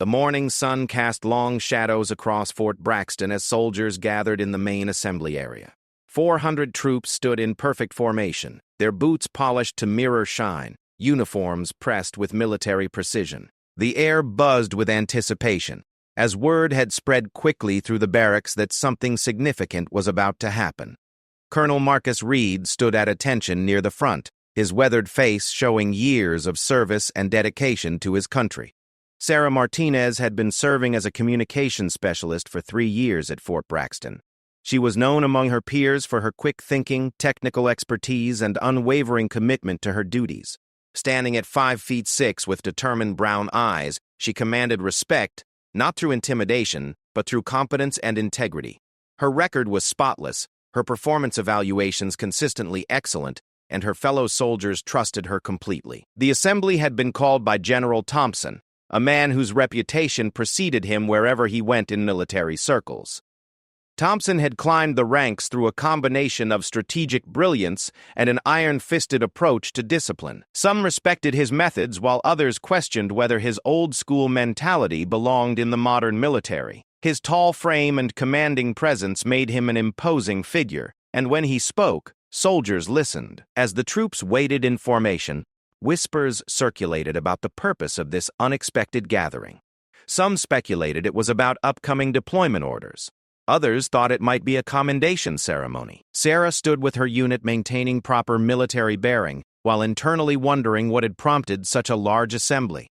The morning sun cast long shadows across Fort Braxton as soldiers gathered in the main assembly area. 400 troops stood in perfect formation, their boots polished to mirror shine, uniforms pressed with military precision. The air buzzed with anticipation, as word had spread quickly through the barracks that something significant was about to happen. Colonel Marcus Reed stood at attention near the front, his weathered face showing years of service and dedication to his country. Sarah Martinez had been serving as a communications specialist for 3 years at Fort Braxton. She was known among her peers for her quick thinking, technical expertise, and unwavering commitment to her duties. Standing at 5'6" with determined brown eyes, she commanded respect, not through intimidation, but through competence and integrity. Her record was spotless, her performance evaluations consistently excellent, and her fellow soldiers trusted her completely. The assembly had been called by General Thompson, a man whose reputation preceded him wherever he went in military circles. Thompson had climbed the ranks through a combination of strategic brilliance and an iron-fisted approach to discipline. Some respected his methods, while others questioned whether his old-school mentality belonged in the modern military. His tall frame and commanding presence made him an imposing figure, and when he spoke, soldiers listened. As the troops waited in formation, whispers circulated about the purpose of this unexpected gathering. Some speculated it was about upcoming deployment orders. Others thought it might be a commendation ceremony. Sarah stood with her unit maintaining proper military bearing, while internally wondering what had prompted such a large assembly.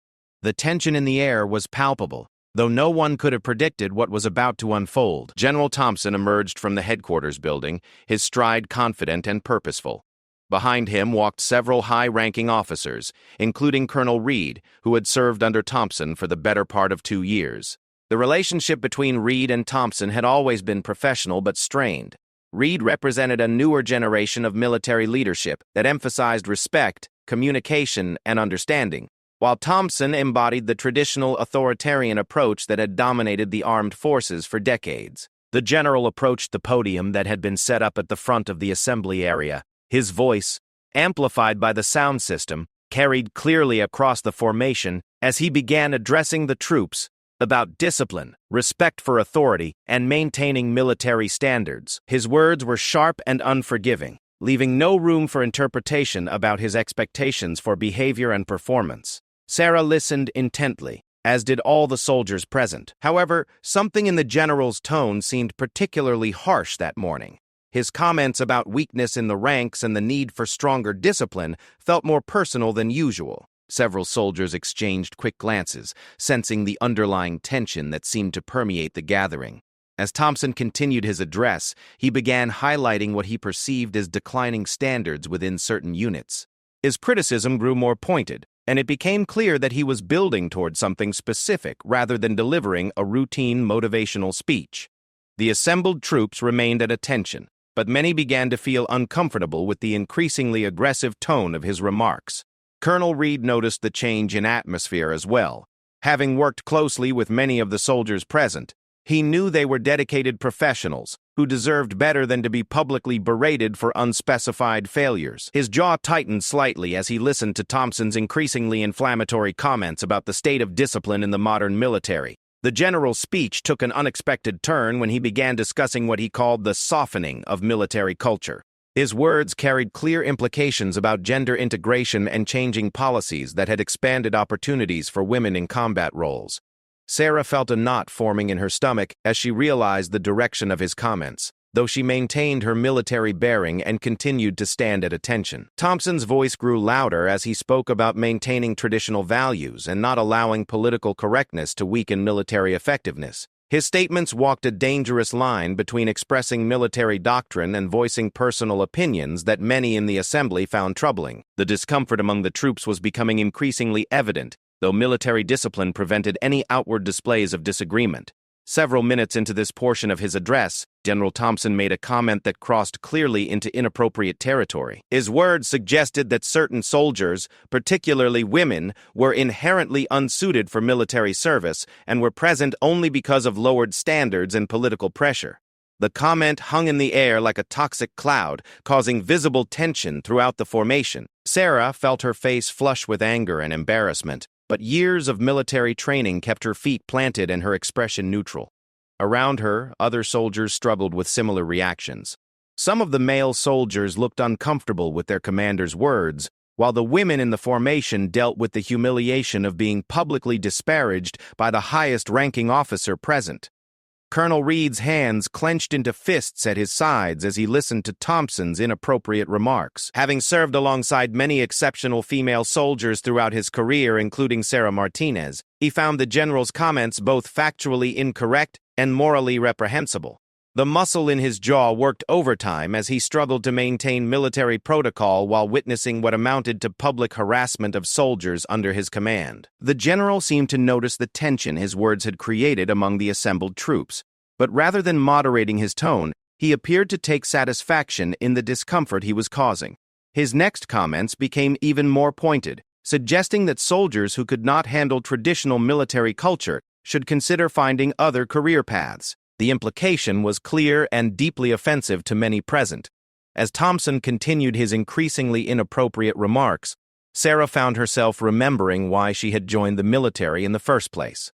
The tension in the air was palpable, though no one could have predicted what was about to unfold. General Thompson emerged from the headquarters building, his stride confident and purposeful. Behind him walked several high-ranking officers, including Colonel Reed, who had served under Thompson for the better part of 2 years. The relationship between Reed and Thompson had always been professional but strained. Reed represented a newer generation of military leadership that emphasized respect, communication, and understanding, while Thompson embodied the traditional authoritarian approach that had dominated the armed forces for decades. The general approached the podium that had been set up at the front of the assembly area. His voice, amplified by the sound system, carried clearly across the formation as he began addressing the troops about discipline, respect for authority, and maintaining military standards. His words were sharp and unforgiving, leaving no room for interpretation about his expectations for behavior and performance. Sarah listened intently, as did all the soldiers present. However, something in the general's tone seemed particularly harsh that morning. His comments about weakness in the ranks and the need for stronger discipline felt more personal than usual. Several soldiers exchanged quick glances, sensing the underlying tension that seemed to permeate the gathering. As Thompson continued his address, he began highlighting what he perceived as declining standards within certain units. His criticism grew more pointed, and it became clear that he was building toward something specific rather than delivering a routine motivational speech. The assembled troops remained at attention, but many began to feel uncomfortable with the increasingly aggressive tone of his remarks. Colonel Reed noticed the change in atmosphere as well. Having worked closely with many of the soldiers present, he knew they were dedicated professionals who deserved better than to be publicly berated for unspecified failures. His jaw tightened slightly as he listened to Thompson's increasingly inflammatory comments about the state of discipline in the modern military. The general's speech took an unexpected turn when he began discussing what he called the softening of military culture. His words carried clear implications about gender integration and changing policies that had expanded opportunities for women in combat roles. Sarah felt a knot forming in her stomach as she realized the direction of his comments, though she maintained her military bearing and continued to stand at attention. Thompson's voice grew louder as he spoke about maintaining traditional values and not allowing political correctness to weaken military effectiveness. His statements walked a dangerous line between expressing military doctrine and voicing personal opinions that many in the assembly found troubling. The discomfort among the troops was becoming increasingly evident, though military discipline prevented any outward displays of disagreement. Several minutes into this portion of his address, General Thompson made a comment that crossed clearly into inappropriate territory. His words suggested that certain soldiers, particularly women, were inherently unsuited for military service and were present only because of lowered standards and political pressure. The comment hung in the air like a toxic cloud, causing visible tension throughout the formation. Sarah felt her face flush with anger and embarrassment. but years of military training kept her feet planted and her expression neutral. Around her, other soldiers struggled with similar reactions. Some of the male soldiers looked uncomfortable with their commander's words, while the women in the formation dealt with the humiliation of being publicly disparaged by the highest-ranking officer present. Colonel Reed's hands clenched into fists at his sides as he listened to Thompson's inappropriate remarks. Having served alongside many exceptional female soldiers throughout his career, including Sarah Martinez, he found the general's comments both factually incorrect and morally reprehensible. The muscle in his jaw worked overtime as he struggled to maintain military protocol while witnessing what amounted to public harassment of soldiers under his command. The general seemed to notice the tension his words had created among the assembled troops, but rather than moderating his tone, he appeared to take satisfaction in the discomfort he was causing. His next comments became even more pointed, suggesting that soldiers who could not handle traditional military culture should consider finding other career paths. The implication was clear and deeply offensive to many present. As Thompson continued his increasingly inappropriate remarks, Sarah found herself remembering why she had joined the military in the first place.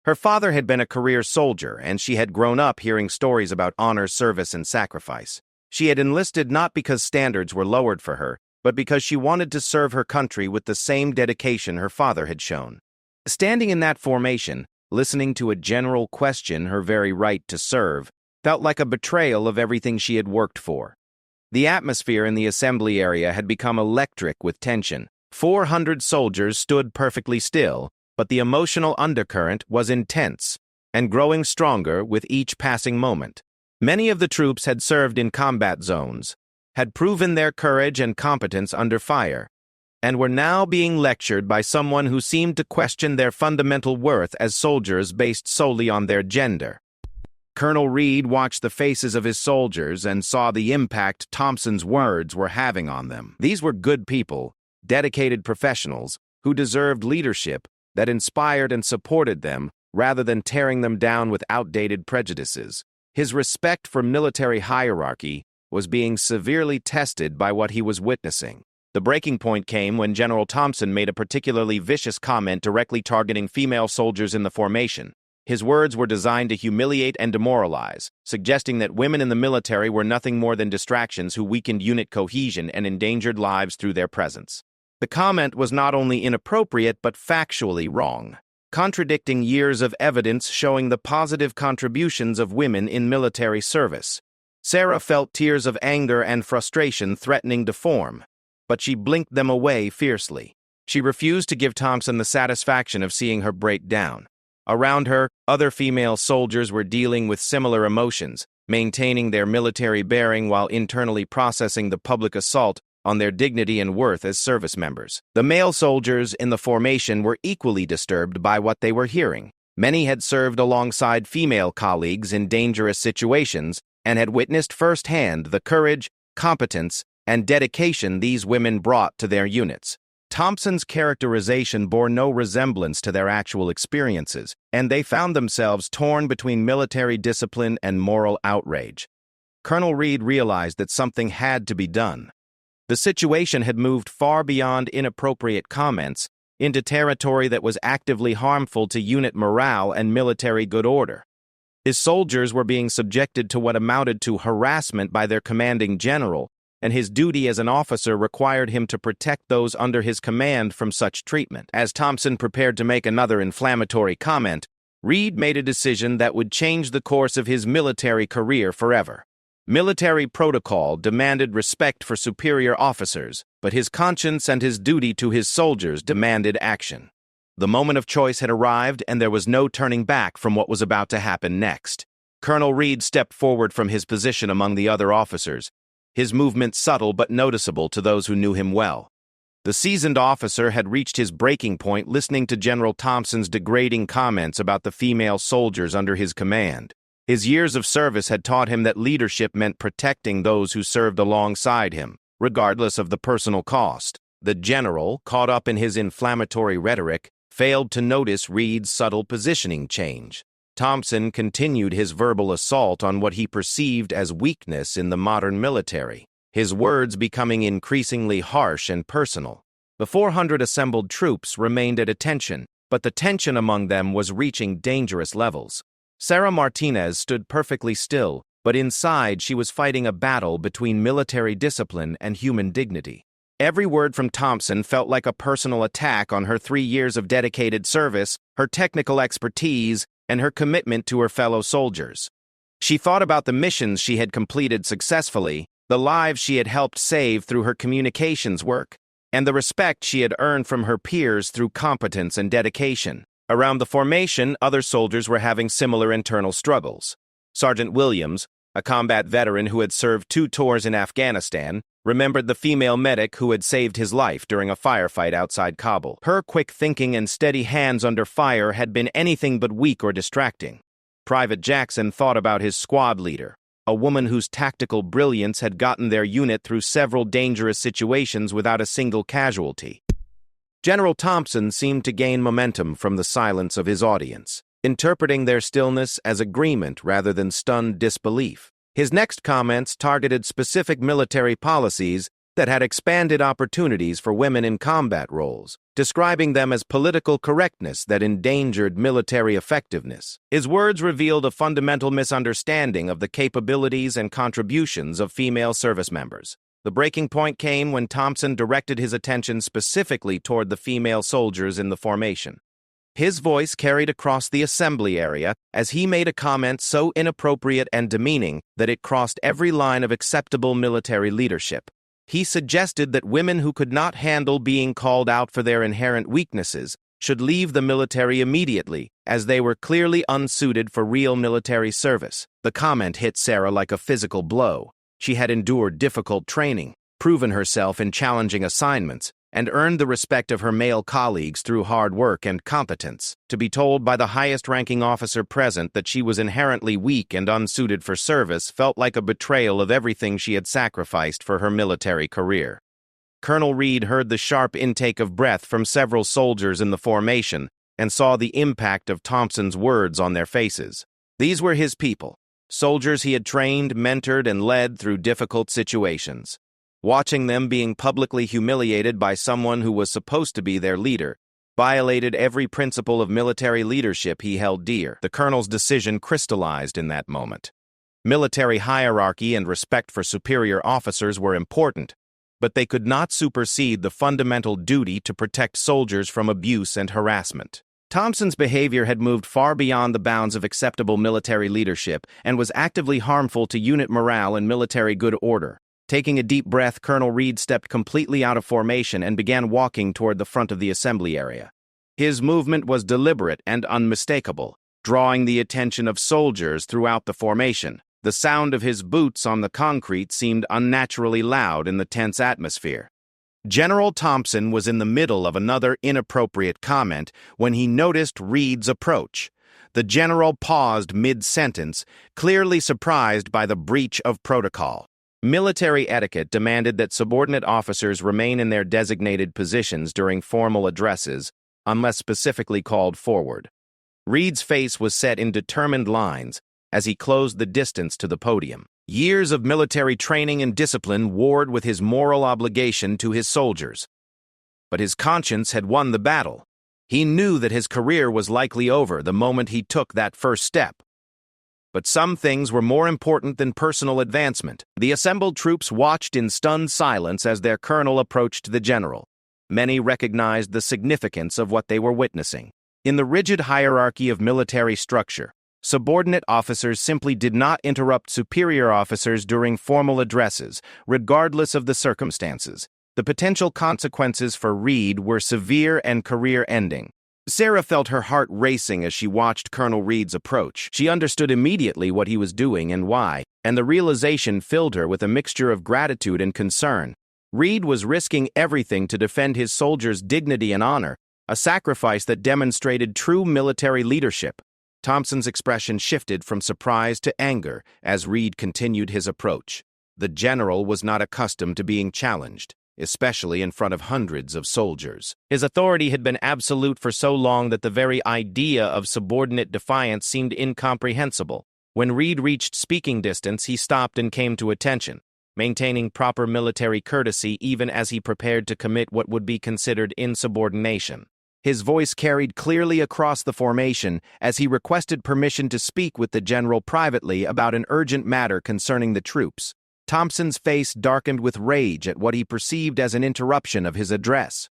Her father had been a career soldier, and she had grown up hearing stories about honor, service, and sacrifice. She had enlisted not because standards were lowered for her, but because she wanted to serve her country with the same dedication her father had shown. Standing in that formation, listening to a general question her very right to serve, felt like a betrayal of everything she had worked for. The atmosphere in the assembly area had become electric with tension. 400 soldiers stood perfectly still, but the emotional undercurrent was intense and growing stronger with each passing moment. Many of the troops had served in combat zones, had proven their courage and competence under fire, and were now being lectured by someone who seemed to question their fundamental worth as soldiers based solely on their gender. Colonel Reed watched the faces of his soldiers and saw the impact Thompson's words were having on them. These were good people, dedicated professionals, who deserved leadership that inspired and supported them rather than tearing them down with outdated prejudices. His respect for military hierarchy was being severely tested by what he was witnessing. The breaking point came when General Thompson made a particularly vicious comment directly targeting female soldiers in the formation. His words were designed to humiliate and demoralize, suggesting that women in the military were nothing more than distractions who weakened unit cohesion and endangered lives through their presence. The comment was not only inappropriate but factually wrong, contradicting years of evidence showing the positive contributions of women in military service. Sarah felt tears of anger and frustration threatening to form, but she blinked them away fiercely. She refused to give Thompson the satisfaction of seeing her break down. Around her, other female soldiers were dealing with similar emotions, maintaining their military bearing while internally processing the public assault on their dignity and worth as service members. The male soldiers in the formation were equally disturbed by what they were hearing. Many had served alongside female colleagues in dangerous situations and had witnessed firsthand the courage, competence, and dedication these women brought to their units. Thompson's characterization bore no resemblance to their actual experiences, and they found themselves torn between military discipline and moral outrage. Colonel Reed realized that something had to be done. The situation had moved far beyond inappropriate comments into territory that was actively harmful to unit morale and military good order. His soldiers were being subjected to what amounted to harassment by their commanding general, and his duty as an officer required him to protect those under his command from such treatment. As Thompson prepared to make another inflammatory comment, Reed made a decision that would change the course of his military career forever. Military protocol demanded respect for superior officers, but his conscience and his duty to his soldiers demanded action. The moment of choice had arrived, and there was no turning back from what was about to happen next. Colonel Reed stepped forward from his position among the other officers, his movement subtle but noticeable to those who knew him well. The seasoned officer had reached his breaking point listening to General Thompson's degrading comments about the female soldiers under his command. His years of service had taught him that leadership meant protecting those who served alongside him, regardless of the personal cost. The general, caught up in his inflammatory rhetoric, failed to notice Reed's subtle positioning change. Thompson continued his verbal assault on what he perceived as weakness in the modern military, his words becoming increasingly harsh and personal. The 400 assembled troops remained at attention, but the tension among them was reaching dangerous levels. Sarah Martinez stood perfectly still, but inside she was fighting a battle between military discipline and human dignity. Every word from Thompson felt like a personal attack on her 3 years of dedicated service, her technical expertise, and her commitment to her fellow soldiers. She thought about the missions she had completed successfully, the lives she had helped save through her communications work, and the respect she had earned from her peers through competence and dedication. Around the formation, other soldiers were having similar internal struggles. Sergeant Williams, a combat veteran who had served 2 tours in Afghanistan, remembered the female medic who had saved his life during a firefight outside Kabul. Her quick thinking and steady hands under fire had been anything but weak or distracting. Private Jackson thought about his squad leader, a woman whose tactical brilliance had gotten their unit through several dangerous situations without a single casualty. General Thompson seemed to gain momentum from the silence of his audience, interpreting their stillness as agreement rather than stunned disbelief. His next comments targeted specific military policies that had expanded opportunities for women in combat roles, describing them as political correctness that endangered military effectiveness. His words revealed a fundamental misunderstanding of the capabilities and contributions of female service members. The breaking point came when Thompson directed his attention specifically toward the female soldiers in the formation. His voice carried across the assembly area as he made a comment so inappropriate and demeaning that it crossed every line of acceptable military leadership. He suggested that women who could not handle being called out for their inherent weaknesses should leave the military immediately, as they were clearly unsuited for real military service. The comment hit Sarah like a physical blow. She had endured difficult training, proven herself in challenging assignments, and earned the respect of her male colleagues through hard work and competence. To be told by the highest-ranking officer present that she was inherently weak and unsuited for service felt like a betrayal of everything she had sacrificed for her military career. Colonel Reed heard the sharp intake of breath from several soldiers in the formation and saw the impact of Thompson's words on their faces. These were his people, soldiers he had trained, mentored, and led through difficult situations. Watching them being publicly humiliated by someone who was supposed to be their leader violated every principle of military leadership he held dear. The colonel's decision crystallized in that moment. Military hierarchy and respect for superior officers were important, but they could not supersede the fundamental duty to protect soldiers from abuse and harassment. Thompson's behavior had moved far beyond the bounds of acceptable military leadership and was actively harmful to unit morale and military good order. Taking a deep breath, Colonel Reed stepped completely out of formation and began walking toward the front of the assembly area. His movement was deliberate and unmistakable, drawing the attention of soldiers throughout the formation. The sound of his boots on the concrete seemed unnaturally loud in the tense atmosphere. General Thompson was in the middle of another inappropriate comment when he noticed Reed's approach. The general paused mid-sentence, clearly surprised by the breach of protocol. Military etiquette demanded that subordinate officers remain in their designated positions during formal addresses, unless specifically called forward. Reed's face was set in determined lines as he closed the distance to the podium. Years of military training and discipline warred with his moral obligation to his soldiers. But his conscience had won the battle. He knew that his career was likely over the moment he took that first step. But some things were more important than personal advancement. The assembled troops watched in stunned silence as their colonel approached the general. Many recognized the significance of what they were witnessing. In the rigid hierarchy of military structure, subordinate officers simply did not interrupt superior officers during formal addresses, regardless of the circumstances. The potential consequences for Reed were severe and career-ending. Sarah felt her heart racing as she watched Colonel Reed's approach. She understood immediately what he was doing and why, and the realization filled her with a mixture of gratitude and concern. Reed was risking everything to defend his soldiers' dignity and honor, a sacrifice that demonstrated true military leadership. Thompson's expression shifted from surprise to anger as Reed continued his approach. The general was not accustomed to being challenged, especially in front of hundreds of soldiers. His authority had been absolute for so long that the very idea of subordinate defiance seemed incomprehensible. When Reed reached speaking distance, he stopped and came to attention. maintaining proper military courtesy even as he prepared to commit what would be considered insubordination. His voice carried clearly across the formation as he requested permission to speak with the general privately about an urgent matter concerning the troops. Thompson's face darkened with rage at what he perceived as an interruption of his address.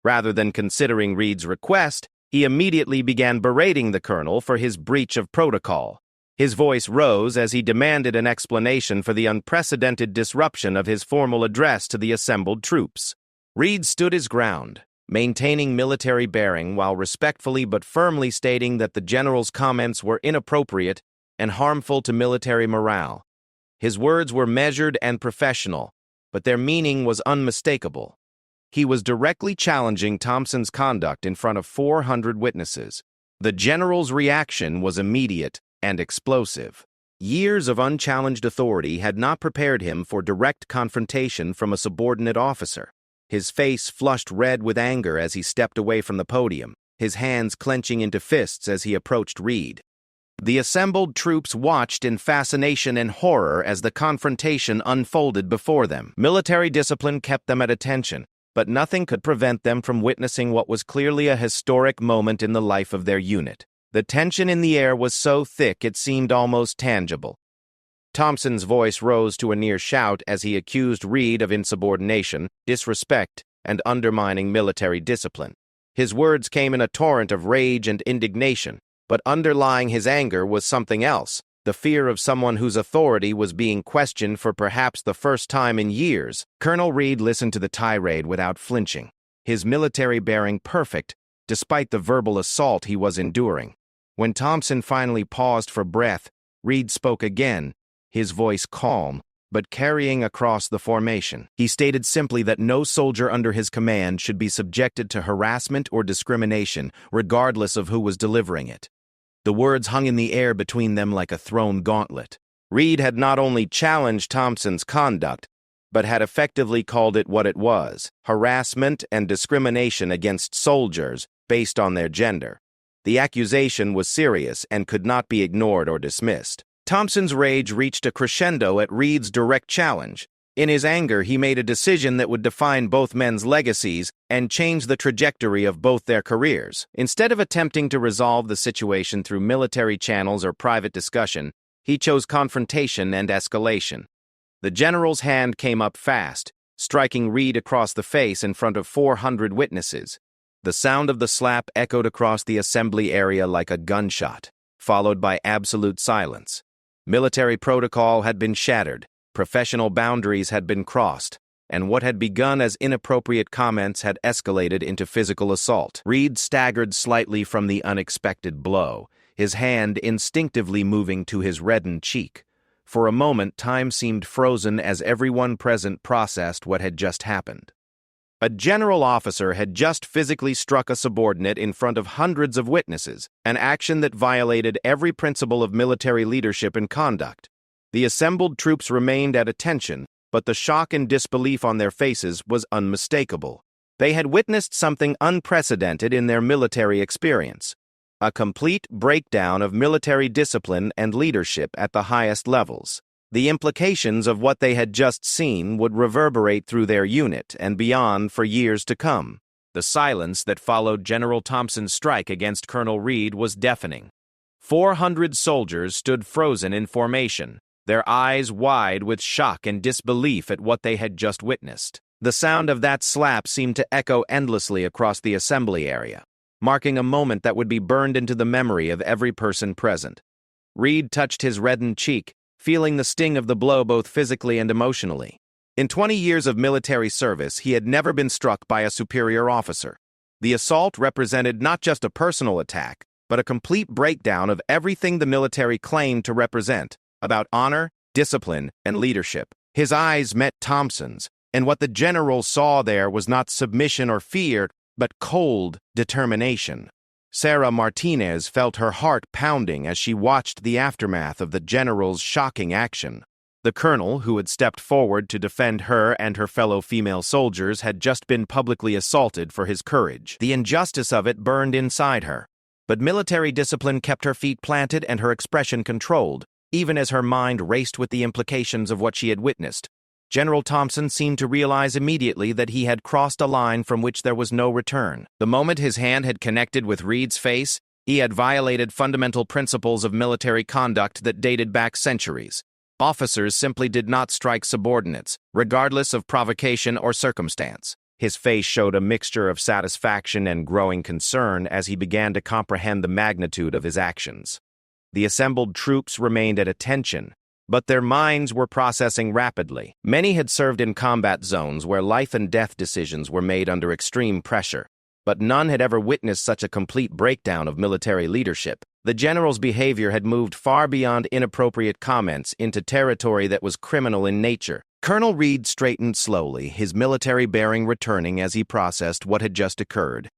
Rather than considering Reed's request, he immediately began berating the colonel for his breach of protocol. His voice rose as he demanded an explanation for the unprecedented disruption of his formal address to the assembled troops. Reed stood his ground, maintaining military bearing while respectfully but firmly stating that the general's comments were inappropriate and harmful to military morale. His words were measured and professional, but their meaning was unmistakable. He was directly challenging Thompson's conduct in front of 400 witnesses. The general's reaction was immediate and explosive. Years of unchallenged authority had not prepared him for direct confrontation from a subordinate officer. His face flushed red with anger as he stepped away from the podium, his hands clenching into fists as he approached Reed. The assembled troops watched in fascination and horror as the confrontation unfolded before them. Military discipline kept them at attention, but nothing could prevent them from witnessing what was clearly a historic moment in the life of their unit. The tension in the air was so thick it seemed almost tangible. Thompson's voice rose to a near shout as he accused Reed of insubordination, disrespect, and undermining military discipline. His words came in a torrent of rage and indignation, but underlying his anger was something else, the fear of someone whose authority was being questioned for perhaps the first time in years. Colonel Reed listened to the tirade without flinching, his military bearing perfect, despite the verbal assault he was enduring. When Thompson finally paused for breath, Reed spoke again, his voice calm, but carrying across the formation. He stated simply that no soldier under his command should be subjected to harassment or discrimination, regardless of who was delivering it. The words hung in the air between them like a thrown gauntlet. Reed had not only challenged Thompson's conduct, but had effectively called it what it was: harassment and discrimination against soldiers based on their gender. The accusation was serious and could not be ignored or dismissed. Thompson's rage reached a crescendo at Reed's direct challenge. In his anger, he made a decision that would define both men's legacies and change the trajectory of both their careers. Instead of attempting to resolve the situation through military channels or private discussion, he chose confrontation and escalation. The general's hand came up fast, striking Reed across the face in front of 400 witnesses. The sound of the slap echoed across the assembly area like a gunshot, followed by absolute silence. Military protocol had been shattered, professional boundaries had been crossed, and what had begun as inappropriate comments had escalated into physical assault. Reed staggered slightly from the unexpected blow, his hand instinctively moving to his reddened cheek. For a moment, time seemed frozen as everyone present processed what had just happened. A general officer had just physically struck a subordinate in front of hundreds of witnesses, an action that violated every principle of military leadership and conduct. The assembled troops remained at attention, but the shock and disbelief on their faces was unmistakable. They had witnessed something unprecedented in their military experience: a complete breakdown of military discipline and leadership at the highest levels. The implications of what they had just seen would reverberate through their unit and beyond for years to come. The silence that followed General Thompson's strike against Colonel Reed was deafening. 400 soldiers stood frozen in formation, their eyes wide with shock and disbelief at what they had just witnessed. The sound of that slap seemed to echo endlessly across the assembly area, marking a moment that would be burned into the memory of every person present. Reed touched his reddened cheek, feeling the sting of the blow both physically and emotionally. In 20 years of military service, he had never been struck by a superior officer. The assault represented not just a personal attack, but a complete breakdown of everything the military claimed to represent, about honor, discipline, and leadership. His eyes met Thompson's, and what the general saw there was not submission or fear, but cold determination. Sarah Martinez felt her heart pounding as she watched the aftermath of the general's shocking action. The colonel, who had stepped forward to defend her and her fellow female soldiers, had just been publicly assaulted for his courage. The injustice of it burned inside her. But military discipline kept her feet planted and her expression controlled, even as her mind raced with the implications of what she had witnessed. General Thompson seemed to realize immediately that he had crossed a line from which there was no return. The moment his hand had connected with Reed's face, he had violated fundamental principles of military conduct that dated back centuries. Officers simply did not strike subordinates, regardless of provocation or circumstance. His face showed a mixture of satisfaction and growing concern as he began to comprehend the magnitude of his actions. The assembled troops remained at attention, but their minds were processing rapidly. Many had served in combat zones where life and death decisions were made under extreme pressure, but none had ever witnessed such a complete breakdown of military leadership. The general's behavior had moved far beyond inappropriate comments into territory that was criminal in nature. Colonel Reed straightened slowly, his military bearing returning as he processed what had just occurred.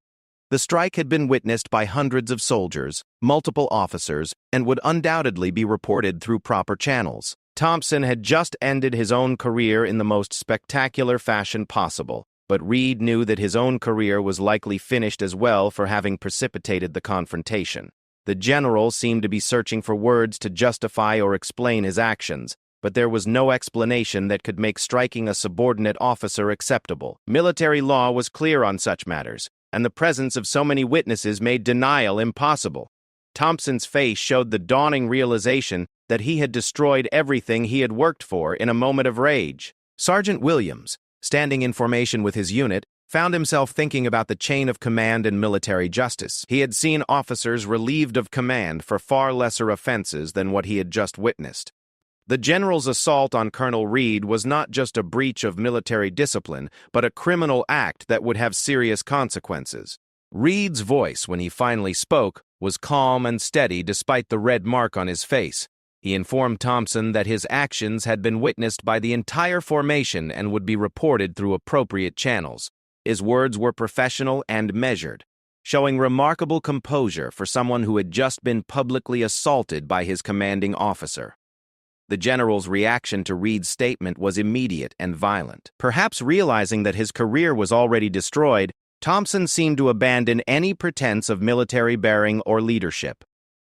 The strike had been witnessed by hundreds of soldiers, multiple officers, and would undoubtedly be reported through proper channels. Thompson had just ended his own career in the most spectacular fashion possible, but Reed knew that his own career was likely finished as well for having precipitated the confrontation. The general seemed to be searching for words to justify or explain his actions, but there was no explanation that could make striking a subordinate officer acceptable. Military law was clear on such matters, and the presence of so many witnesses made denial impossible. Thompson's face showed the dawning realization that he had destroyed everything he had worked for in a moment of rage. Sergeant Williams, standing in formation with his unit, found himself thinking about the chain of command and military justice. He had seen officers relieved of command for far lesser offenses than what he had just witnessed. The general's assault on Colonel Reed was not just a breach of military discipline, but a criminal act that would have serious consequences. Reed's voice, when he finally spoke, was calm and steady despite the red mark on his face. He informed Thompson that his actions had been witnessed by the entire formation and would be reported through appropriate channels. His words were professional and measured, showing remarkable composure for someone who had just been publicly assaulted by his commanding officer. The general's reaction to Reed's statement was immediate and violent. Perhaps realizing that his career was already destroyed, Thompson seemed to abandon any pretense of military bearing or leadership.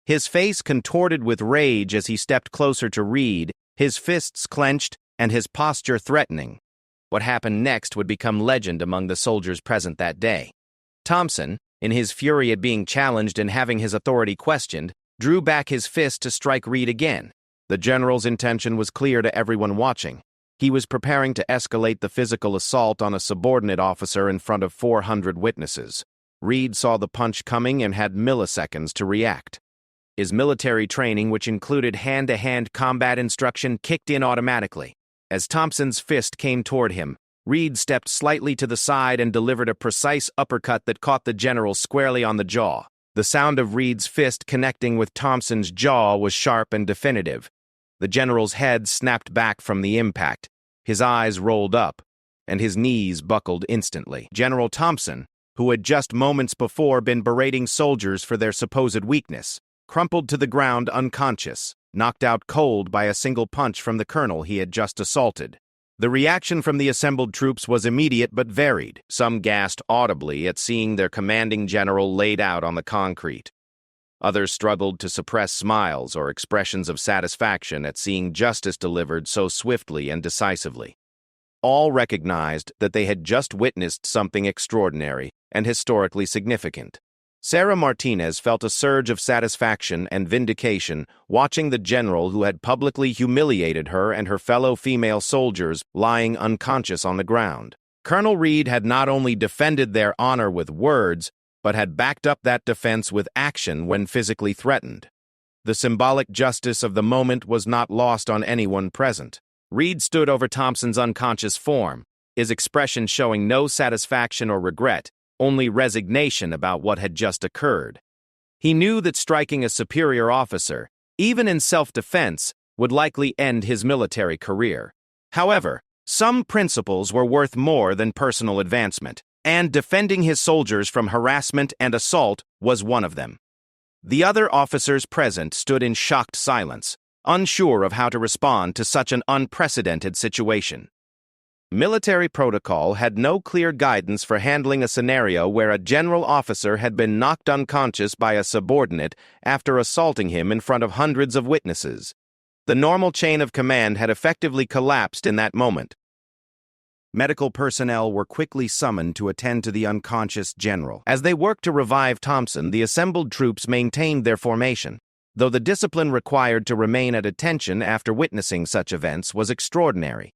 His face contorted with rage as he stepped closer to Reed, his fists clenched and his posture threatening. What happened next would become legend among the soldiers present that day. Thompson, in his fury at being challenged and having his authority questioned, drew back his fist to strike Reed again. The general's intention was clear to everyone watching. He was preparing to escalate the physical assault on a subordinate officer in front of 400 witnesses. Reed saw the punch coming and had milliseconds to react. His military training, which included hand-to-hand combat instruction, kicked in automatically. As Thompson's fist came toward him, Reed stepped slightly to the side and delivered a precise uppercut that caught the general squarely on the jaw. The sound of Reed's fist connecting with Thompson's jaw was sharp and definitive. The general's head snapped back from the impact. His eyes rolled up, and his knees buckled instantly. General Thompson, who had just moments before been berating soldiers for their supposed weakness, crumpled to the ground unconscious, knocked out cold by a single punch from the colonel he had just assaulted. The reaction from the assembled troops was immediate but varied. Some gasped audibly at seeing their commanding general laid out on the concrete. Others struggled to suppress smiles or expressions of satisfaction at seeing justice delivered so swiftly and decisively. All recognized that they had just witnessed something extraordinary and historically significant. Sarah Martinez felt a surge of satisfaction and vindication watching the general who had publicly humiliated her and her fellow female soldiers lying unconscious on the ground. Colonel Reed had not only defended their honor with words, but had backed up that defense with action when physically threatened. The symbolic justice of the moment was not lost on anyone present. Reed stood over Thompson's unconscious form, his expression showing no satisfaction or regret, only resignation about what had just occurred. He knew that striking a superior officer, even in self-defense, would likely end his military career. However, some principles were worth more than personal advancement, and defending his soldiers from harassment and assault was one of them. The other officers present stood in shocked silence, unsure of how to respond to such an unprecedented situation. Military protocol had no clear guidance for handling a scenario where a general officer had been knocked unconscious by a subordinate after assaulting him in front of hundreds of witnesses. The normal chain of command had effectively collapsed in that moment. Medical personnel were quickly summoned to attend to the unconscious general. As they worked to revive Thompson, the assembled troops maintained their formation, though the discipline required to remain at attention after witnessing such events was extraordinary.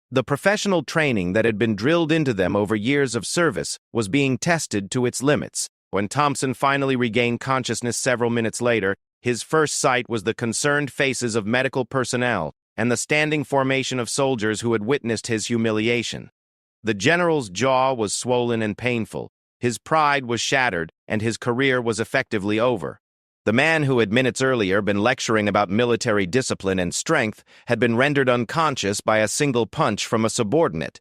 The professional training that had been drilled into them over years of service was being tested to its limits. When Thompson finally regained consciousness several minutes later, his first sight was the concerned faces of medical personnel and the standing formation of soldiers who had witnessed his humiliation. The general's jaw was swollen and painful, his pride was shattered, and his career was effectively over. The man who had minutes earlier been lecturing about military discipline and strength had been rendered unconscious by a single punch from a subordinate.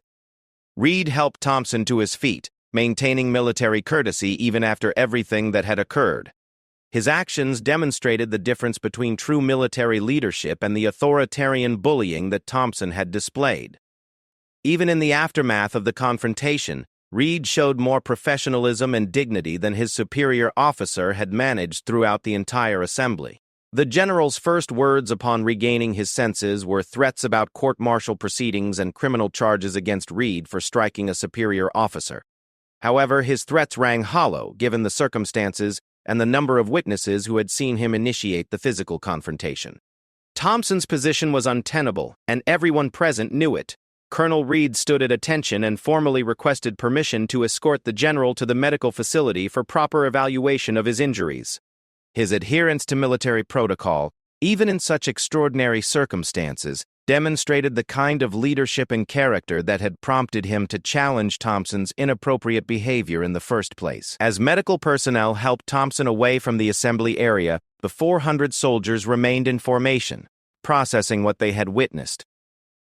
Reed helped Thompson to his feet, maintaining military courtesy even after everything that had occurred. His actions demonstrated the difference between true military leadership and the authoritarian bullying that Thompson had displayed. Even in the aftermath of the confrontation, Reed showed more professionalism and dignity than his superior officer had managed throughout the entire assembly. The general's first words upon regaining his senses were threats about court-martial proceedings and criminal charges against Reed for striking a superior officer. However, his threats rang hollow given the circumstances and the number of witnesses who had seen him initiate the physical confrontation. Thompson's position was untenable, and everyone present knew it. Colonel Reed stood at attention and formally requested permission to escort the general to the medical facility for proper evaluation of his injuries. His adherence to military protocol, even in such extraordinary circumstances, demonstrated the kind of leadership and character that had prompted him to challenge Thompson's inappropriate behavior in the first place. As medical personnel helped Thompson away from the assembly area, the 400 soldiers remained in formation, processing what they had witnessed.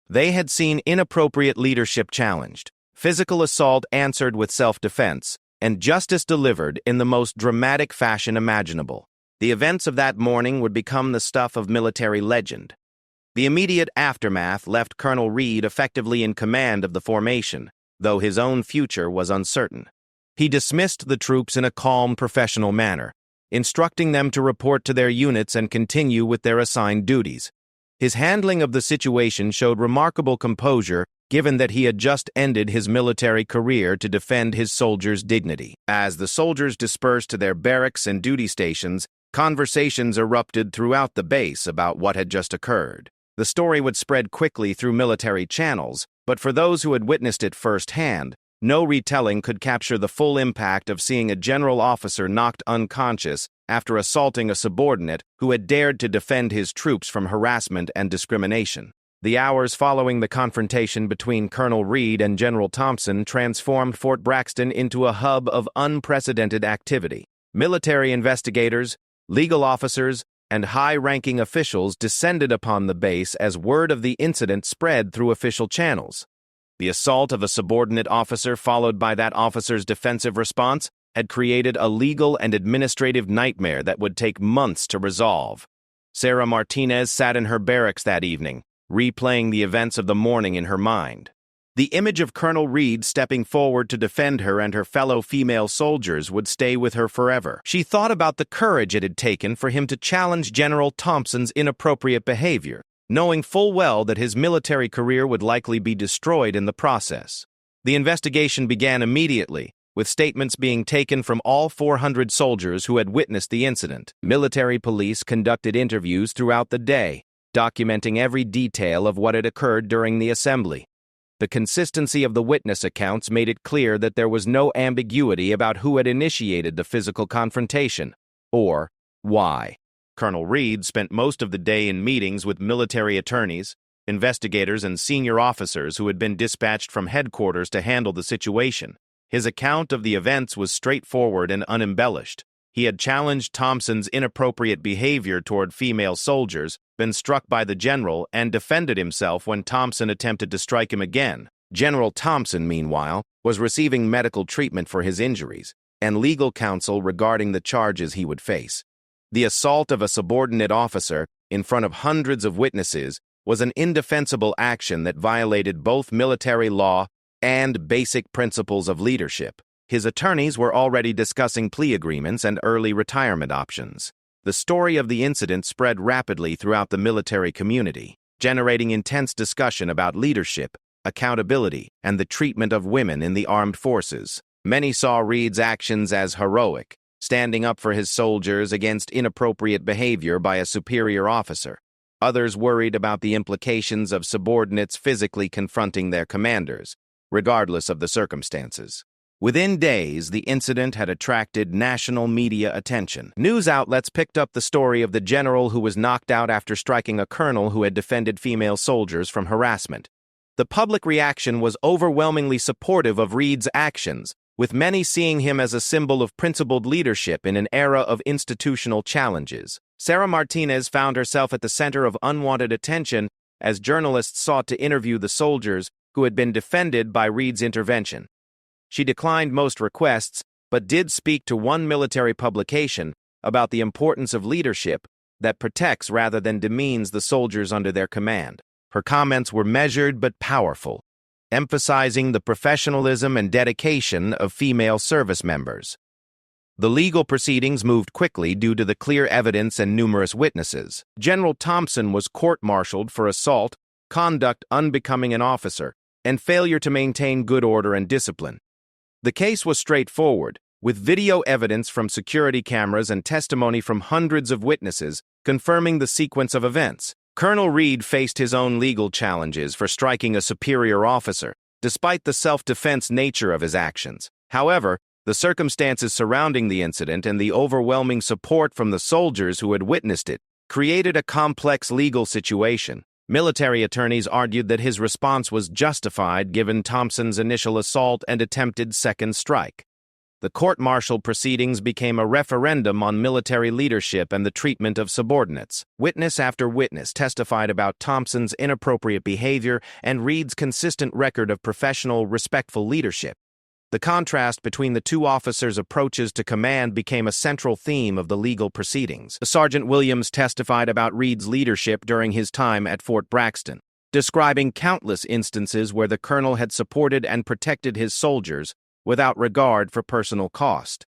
They had seen inappropriate leadership challenged, physical assault answered with self-defense, and justice delivered in the most dramatic fashion imaginable. The events of that morning would become the stuff of military legend. The immediate aftermath left Colonel Reed effectively in command of the formation, though his own future was uncertain. He dismissed the troops in a calm, professional manner, instructing them to report to their units and continue with their assigned duties. His handling of the situation showed remarkable composure, given that he had just ended his military career to defend his soldiers' dignity. As the soldiers dispersed to their barracks and duty stations, conversations erupted throughout the base about what had just occurred. The story would spread quickly through military channels, but for those who had witnessed it firsthand, no retelling could capture the full impact of seeing a general officer knocked unconscious after assaulting a subordinate who had dared to defend his troops from harassment and discrimination. The hours following the confrontation between Colonel Reed and General Thompson transformed Fort Braxton into a hub of unprecedented activity. Military investigators, legal officers, and high-ranking officials descended upon the base as word of the incident spread through official channels. The assault of a subordinate officer followed by that officer's defensive response had created a legal and administrative nightmare that would take months to resolve. Sarah Martinez sat in her barracks that evening, replaying the events of the morning in her mind. The image of Colonel Reed stepping forward to defend her and her fellow female soldiers would stay with her forever. She thought about the courage it had taken for him to challenge General Thompson's inappropriate behavior, knowing full well that his military career would likely be destroyed in the process. The investigation began immediately, with statements being taken from all 400 soldiers who had witnessed the incident. Military police conducted interviews throughout the day, documenting every detail of what had occurred during the assembly. The consistency of the witness accounts made it clear that there was no ambiguity about who had initiated the physical confrontation, or why. Colonel Reed spent most of the day in meetings with military attorneys, investigators, and senior officers who had been dispatched from headquarters to handle the situation. His account of the events was straightforward and unembellished. He had challenged Thompson's inappropriate behavior toward female soldiers, been struck by the general, and defended himself when Thompson attempted to strike him again. General Thompson, meanwhile, was receiving medical treatment for his injuries and legal counsel regarding the charges he would face. The assault of a subordinate officer in front of hundreds of witnesses was an indefensible action that violated both military law and basic principles of leadership. His attorneys were already discussing plea agreements and early retirement options. The story of the incident spread rapidly throughout the military community, generating intense discussion about leadership, accountability, and the treatment of women in the armed forces. Many saw Reed's actions as heroic, standing up for his soldiers against inappropriate behavior by a superior officer. Others worried about the implications of subordinates physically confronting their commanders, regardless of the circumstances. Within days, the incident had attracted national media attention. News outlets picked up the story of the general who was knocked out after striking a colonel who had defended female soldiers from harassment. The public reaction was overwhelmingly supportive of Reed's actions, with many seeing him as a symbol of principled leadership in an era of institutional challenges. Sarah Martinez found herself at the center of unwanted attention as journalists sought to interview the soldiers who had been defended by Reed's intervention. She declined most requests, but did speak to one military publication about the importance of leadership that protects rather than demeans the soldiers under their command. Her comments were measured but powerful, emphasizing the professionalism and dedication of female service members. The legal proceedings moved quickly due to the clear evidence and numerous witnesses. General Thompson was court-martialed for assault, conduct unbecoming an officer, and failure to maintain good order and discipline. The case was straightforward, with video evidence from security cameras and testimony from hundreds of witnesses confirming the sequence of events. Colonel Reed faced his own legal challenges for striking a superior officer, despite the self-defense nature of his actions. However, the circumstances surrounding the incident and the overwhelming support from the soldiers who had witnessed it created a complex legal situation. Military attorneys argued that his response was justified given Thompson's initial assault and attempted second strike. The court-martial proceedings became a referendum on military leadership and the treatment of subordinates. Witness after witness testified about Thompson's inappropriate behavior and Reed's consistent record of professional, respectful leadership. The contrast between the two officers' approaches to command became a central theme of the legal proceedings. Sergeant Williams testified about Reed's leadership during his time at Fort Braxton, describing countless instances where the colonel had supported and protected his soldiers without regard for personal cost.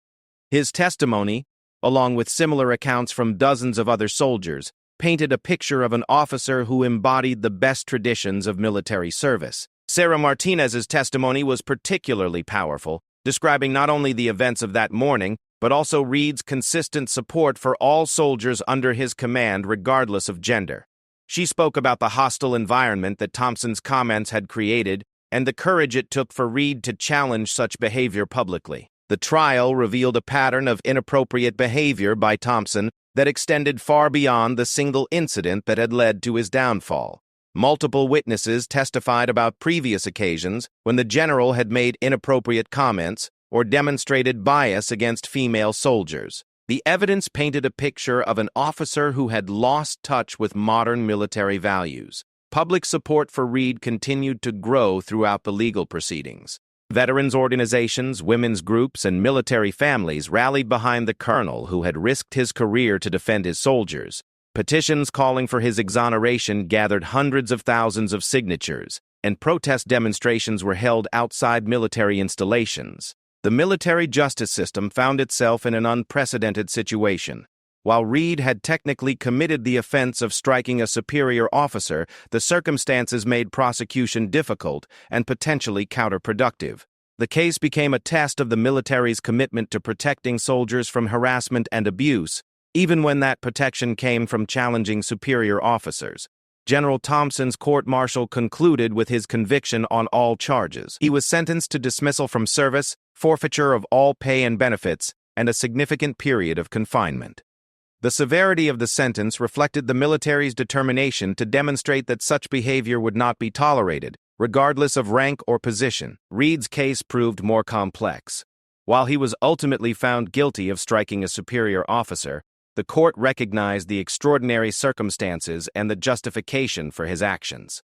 His testimony, along with similar accounts from dozens of other soldiers, painted a picture of an officer who embodied the best traditions of military service. Sarah Martinez's testimony was particularly powerful, describing not only the events of that morning, but also Reed's consistent support for all soldiers under his command regardless of gender. She spoke about the hostile environment that Thompson's comments had created and the courage it took for Reed to challenge such behavior publicly. The trial revealed a pattern of inappropriate behavior by Thompson that extended far beyond the single incident that had led to his downfall. Multiple witnesses testified about previous occasions when the general had made inappropriate comments or demonstrated bias against female soldiers. The evidence painted a picture of an officer who had lost touch with modern military values. Public support for Reed continued to grow throughout the legal proceedings. Veterans organizations, women's groups, and military families rallied behind the colonel who had risked his career to defend his soldiers. Petitions calling for his exoneration gathered hundreds of thousands of signatures, and protest demonstrations were held outside military installations. The military justice system found itself in an unprecedented situation. While Reed had technically committed the offense of striking a superior officer, the circumstances made prosecution difficult and potentially counterproductive. The case became a test of the military's commitment to protecting soldiers from harassment and abuse, even when that protection came from challenging superior officers. General Thompson's court-martial concluded with his conviction on all charges. He was sentenced to dismissal from service, forfeiture of all pay and benefits, and a significant period of confinement. The severity of the sentence reflected the military's determination to demonstrate that such behavior would not be tolerated, regardless of rank or position. Reed's case proved more complex. While he was ultimately found guilty of striking a superior officer, the court recognized the extraordinary circumstances and the justification for his actions.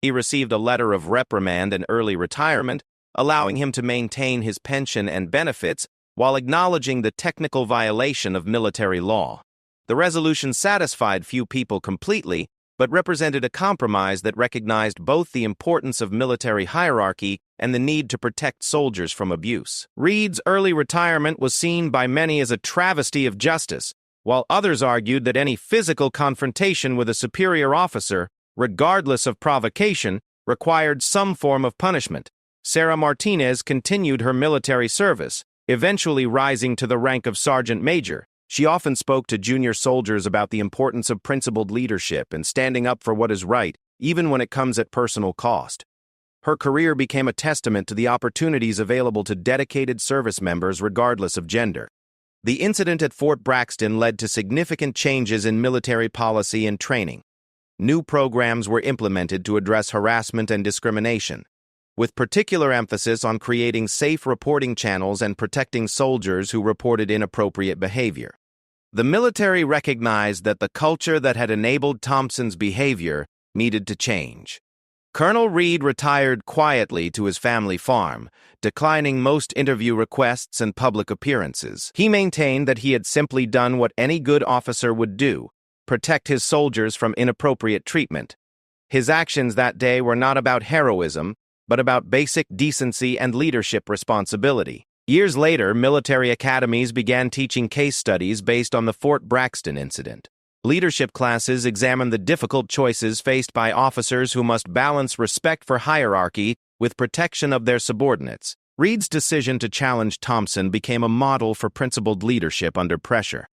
He received a letter of reprimand and early retirement, allowing him to maintain his pension and benefits while acknowledging the technical violation of military law. The resolution satisfied few people completely, but represented a compromise that recognized both the importance of military hierarchy and the need to protect soldiers from abuse. Reed's early retirement was seen by many as a travesty of justice, while others argued that any physical confrontation with a superior officer, regardless of provocation, required some form of punishment. Sarah Martinez continued her military service, eventually rising to the rank of sergeant major. She often spoke to junior soldiers about the importance of principled leadership and standing up for what is right, even when it comes at personal cost. Her career became a testament to the opportunities available to dedicated service members regardless of gender. The incident at Fort Braxton led to significant changes in military policy and training. New programs were implemented to address harassment and discrimination, with particular emphasis on creating safe reporting channels and protecting soldiers who reported inappropriate behavior. The military recognized that the culture that had enabled Thompson's behavior needed to change. Colonel Reed retired quietly to his family farm, declining most interview requests and public appearances. He maintained that he had simply done what any good officer would do: protect his soldiers from inappropriate treatment. His actions that day were not about heroism, but about basic decency and leadership responsibility. Years later, military academies began teaching case studies based on the Fort Braxton incident. Leadership classes examined the difficult choices faced by officers who must balance respect for hierarchy with protection of their subordinates. Reed's decision to challenge Thompson became a model for principled leadership under pressure.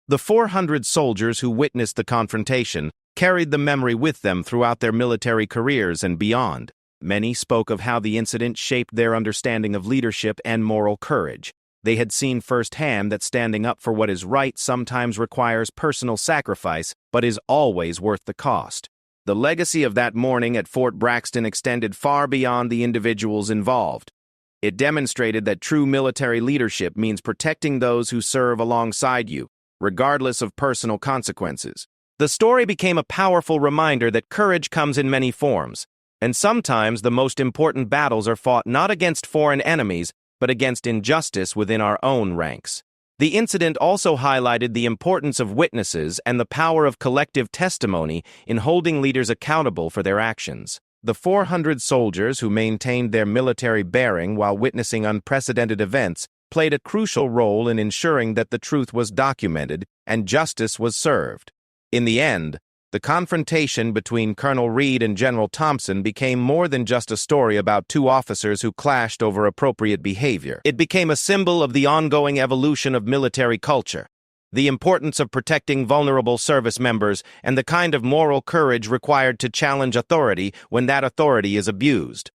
The 400 soldiers who witnessed the confrontation carried the memory with them throughout their military careers and beyond. Many spoke of how the incident shaped their understanding of leadership and moral courage. They had seen firsthand that standing up for what is right sometimes requires personal sacrifice, but is always worth the cost. The legacy of that morning at Fort Braxton extended far beyond the individuals involved. It demonstrated that true military leadership means protecting those who serve alongside you, regardless of personal consequences. The story became a powerful reminder that courage comes in many forms, and sometimes the most important battles are fought not against foreign enemies, but against injustice within our own ranks. The incident also highlighted the importance of witnesses and the power of collective testimony in holding leaders accountable for their actions. The 400 soldiers who maintained their military bearing while witnessing unprecedented events played a crucial role in ensuring that the truth was documented and justice was served. In the end, the confrontation between Colonel Reed and General Thompson became more than just a story about two officers who clashed over appropriate behavior. It became a symbol of the ongoing evolution of military culture, the importance of protecting vulnerable service members, and the kind of moral courage required to challenge authority when that authority is abused.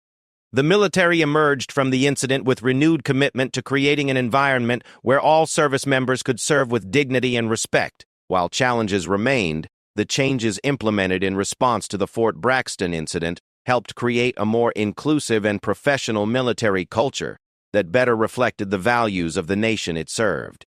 The military emerged from the incident with renewed commitment to creating an environment where all service members could serve with dignity and respect. While challenges remained, the changes implemented in response to the Fort Braxton incident helped create a more inclusive and professional military culture that better reflected the values of the nation it served.